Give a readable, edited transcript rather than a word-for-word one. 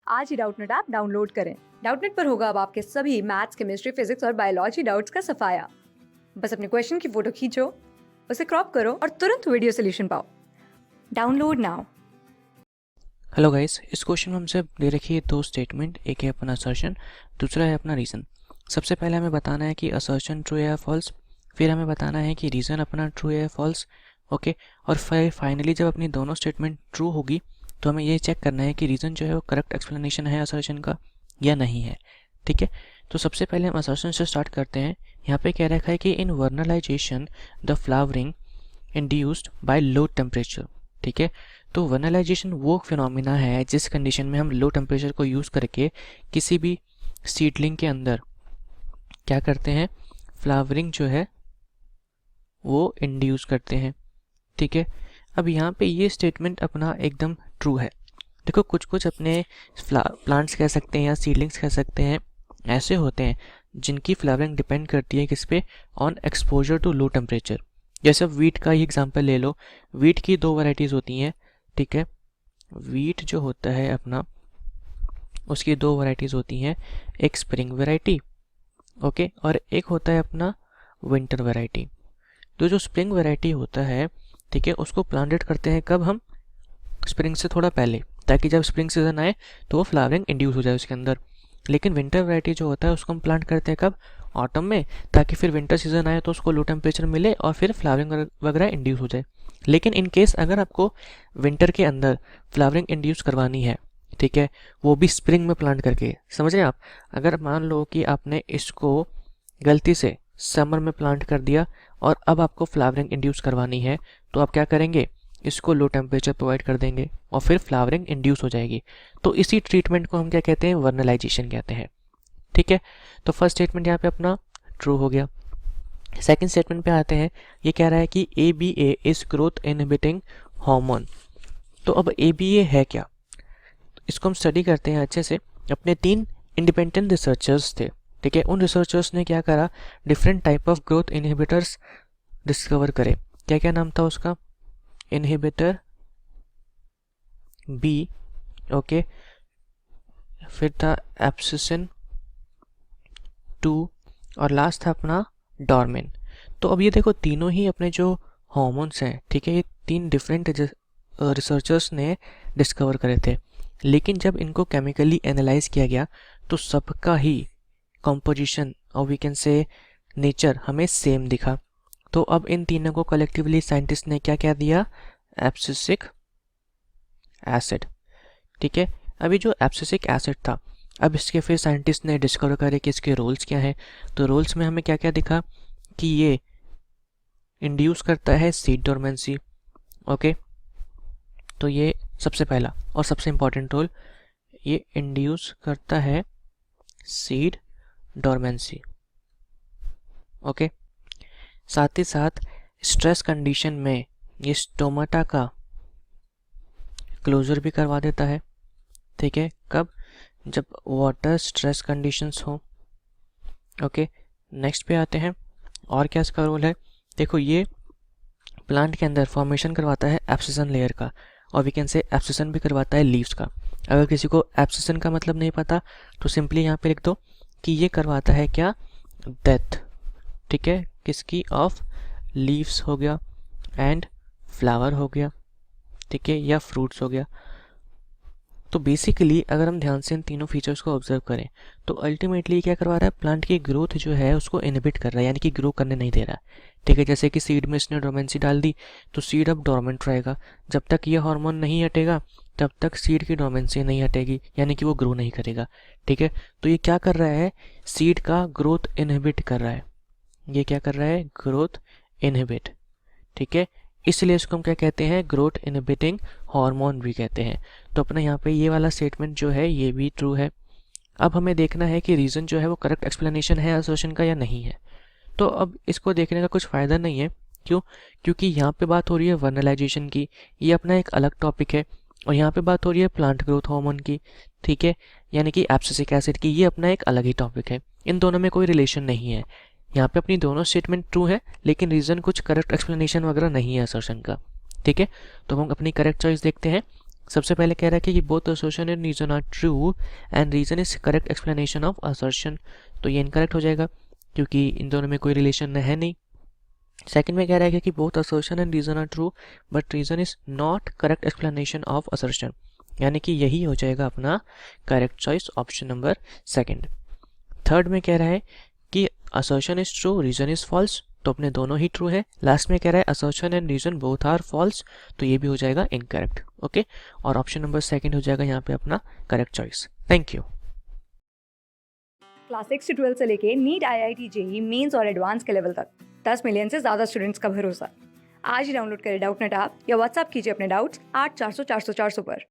आज ही Doubtnut app download करें। Doubtnut पर होगा अब आपके सभी मैथ्स, केमिस्ट्री, फिजिक्स और बायोलॉजी डाउट्स का सफाया। बस अपने क्वेश्चन की फोटो खींचो, उसे क्रॉप करो और तुरंत वीडियो सोल्यूशन पाओ। Download now. हेलो गाइस, इस क्वेश्चन में हमसे दे रखी है दो स्टेटमेंट, एक है अपना असर्शन, दूसरा है अपना रीज़न। सबसे पहले हमें बताना है कि असर्शन ट्रू है या फॉल्स, फिर हमें बताना है कि रीज़न अपना ट्रू है या फॉल्स। ओके, और फिर फाइनली जब अपनी दोनों स्टेटमेंट ट्रू होगी तो हमें ये चेक करना है कि रीज़न जो है वो करेक्ट एक्सप्लेनेशन है असर्शन का या नहीं है। ठीक है, तो सबसे पहले हम असर्शन से स्टार्ट करते हैं। यहाँ पे कह रखा है कि in vernalization the flowering induced by low temperature. ठीक है, तो वर्नलाइजेशन वो फिनोमिना है जिस कंडीशन में हम लो टेम्परेचर को यूज़ करके किसी भी सीडलिंग के अंदर क्या करते हैं, फ्लावरिंग जो है वो इंड्यूस करते हैं। ठीक है, अब यहाँ पे ये स्टेटमेंट अपना एकदम ट्रू है। देखो, कुछ कुछ अपने प्लांट्स कह सकते हैं या सीडलिंग्स कह सकते हैं ऐसे होते हैं जिनकी फ्लावरिंग डिपेंड करती है किस पे, on exposure to low temperature. जैसे वीट का ही एग्जांपल ले लो, वीट की दो वैरायटीज़ होती हैं। ठीक है, वीट जो होता है अपना, उसकी दो वैरायटीज़ होती हैं, एक स्प्रिंग वैरायटी, ओके, और एक होता है अपना विंटर वैरायटी। तो जो स्प्रिंग वैरायटी होता है, ठीक है, उसको प्लांटेड करते हैं कब, हम स्प्रिंग से थोड़ा पहले, ताकि जब स्प्रिंग सीजन आए तो वो फ्लावरिंग इंड्यूस हो जाए उसके अंदर। लेकिन विंटर वैरायटी जो होता है उसको हम प्लांट करते हैं कब, ऑटम में, ताकि फिर विंटर सीजन आए तो उसको लो टेम्परेचर मिले और फिर फ्लावरिंग वगैरह इंड्यूस हो जाए। लेकिन इन केस अगर आपको विंटर के अंदर फ्लावरिंग इंड्यूस करवानी है, ठीक है, वो भी स्प्रिंग में प्लांट करके, समझ रहे हैं आप। अगर मान लो कि आपने इसको गलती से समर में प्लांट कर दिया और अब आपको फ्लावरिंग इंड्यूस करवानी है, तो आप क्या करेंगे, इसको लो टेम्परेचर प्रोवाइड कर देंगे और फिर फ्लावरिंग इंड्यूस हो जाएगी। तो इसी ट्रीटमेंट को हम क्या कहते हैं, वर्नलाइजेशन कहते हैं। ठीक है, तो फर्स्ट स्टेटमेंट यहाँ पे अपना ट्रू हो गया। सेकंड स्टेटमेंट पे आते हैं। ये कह रहा है कि ABA is growth inhibiting hormone. तो अब ABA है क्या, इसको हम स्टडी करते हैं अच्छे से। अपने 3 इंडिपेंडेंट रिसर्चर्स थे, ठीक है, उन रिसर्चर्स ने क्या करा, different type of growth inhibitors discover करे। क्या क्या नाम था उसका, इनहिबिटर B, ओके, फिर था एब्सिसिन 2 और लास्ट था अपना डॉर्मेन। तो अब ये देखो, तीनों ही अपने जो हार्मोन्स हैं, ठीक है, ये 3 डिफरेंट रिसर्चर्स ने डिस्कवर करे थे। लेकिन जब इनको केमिकली एनालाइज किया गया तो सबका ही कॉम्पोजिशन और वी कैन से नेचर हमें सेम दिखा। तो अब इन तीनों को कलेक्टिवली साइंटिस्ट ने क्या क्या दिया, एब्सिसिक एसिड। ठीक है, अभी जो एब्सिसिक एसिड था, अब इसके फिर साइंटिस्ट ने डिस्कवर करे कि इसके रोल्स क्या हैं। तो रोल्स में हमें क्या क्या दिखा कि ये इंड्यूस करता है सीड डोरमेंसी। ओके, तो ये सबसे पहला और सबसे इम्पॉर्टेंट रोल, ये इंड्यूस करता है सीड डोरमेंसी। ओके, साथ ही साथ स्ट्रेस कंडीशन में ये स्टोमाटा का क्लोजर भी करवा देता है। ठीक है, कब, जब वाटर स्ट्रेस कंडीशंस हो। ओके, नेक्स्ट पे आते हैं, और क्या इसका रोल है। देखो, ये प्लांट के अंदर फॉर्मेशन करवाता है एब्सिसन लेयर का, और वी कैन से एब्सिसन भी करवाता है लीव्स का। अगर किसी को एब्सिसन का मतलब नहीं पता तो सिंपली यहाँ पे लिख दो कि ये करवाता है क्या, डेथ। ठीक है, किसकी, ऑफ लीव्स हो गया एंड फ्लावर हो गया, ठीक है, या फ्रूट्स हो गया। तो बेसिकली अगर हम ध्यान से इन तीनों फीचर्स को ऑब्जर्व करें तो अल्टीमेटली क्या करवा रहा है, प्लांट की ग्रोथ जो है उसको इनहिबिट कर रहा है, यानी कि ग्रो करने नहीं दे रहा है। ठीक है, जैसे कि सीड में इसने डोरमेंसी डाल दी तो सीड अब डोरमेंट रहेगा। जब तक ये हार्मोन नहीं हटेगा तब तक सीड की डोरमेंसी नहीं हटेगी, यानी कि वो ग्रो नहीं करेगा। ठीक है, तो ये क्या कर रहा है, सीड का ग्रोथ इनहिबिट कर रहा है। ये क्या कर रहा है, ग्रोथ इनहिबिट। ठीक है, इसलिए इसको हम क्या कहते हैं, ग्रोथ इनहिबिटिंग हार्मोन भी कहते हैं। तो अपना यहाँ पे ये वाला स्टेटमेंट जो है ये भी ट्रू है। अब हमें देखना है कि रीज़न जो है वो करेक्ट एक्सप्लेनेशन है असर्शन का या नहीं है। तो अब इसको देखने का कुछ फ़ायदा नहीं है, क्यों, क्योंकि यहाँ पे बात हो रही है वर्नलाइजेशन की, ये अपना एक अलग टॉपिक है, और यहाँ पे बात हो रही है प्लांट ग्रोथ हार्मोन की, ठीक है, यानी कि एब्सिसिक एसिड की, ये अपना एक अलग ही टॉपिक है। इन दोनों में कोई रिलेशन नहीं है। यहाँ पे अपनी दोनों स्टेटमेंट ट्रू है, लेकिन रीज़न कुछ करेक्ट एक्सप्लेनेशन वगैरह नहीं है असर्शन का। ठीक है, तो हम अपनी करेक्ट चॉइस देखते हैं सबसे पहले कह रहा है कि both assertion and reason are true and reason is correct explanation of assertion, तो ये इनकरेक्ट हो जाएगा क्योंकि इन दोनों में कोई रिलेशन है नहीं। सेकंड में कह रहा है कि both assertion and reason are true but reason is not correct explanation of assertion, यानी कि यही हो जाएगा अपना correct choice, option number second. Third में कह रहा है कि assertion is true reason is false, तो अपने दोनों ही ट्रू है। लास्ट में कह रहा है assertion and reason both are false, तो ये भी हो जाएगा इनकरेक्ट। ओके, और ऑप्शन नंबर सेकंड हो जाएगा यहाँ पे अपना correct choice. Thank you. Class 6 से 12 से लेके नीट, IIT, JEE मेंस और एडवांस के लेवल तक 10 मिलियन से ज़्यादा स्टूडेंट्स का भरोसा। आज ही डाउनलोड करें डाउटनेट ऐप या व्हाट्सएप कीजिए अपने डाउट्स 8400 400 400 पर।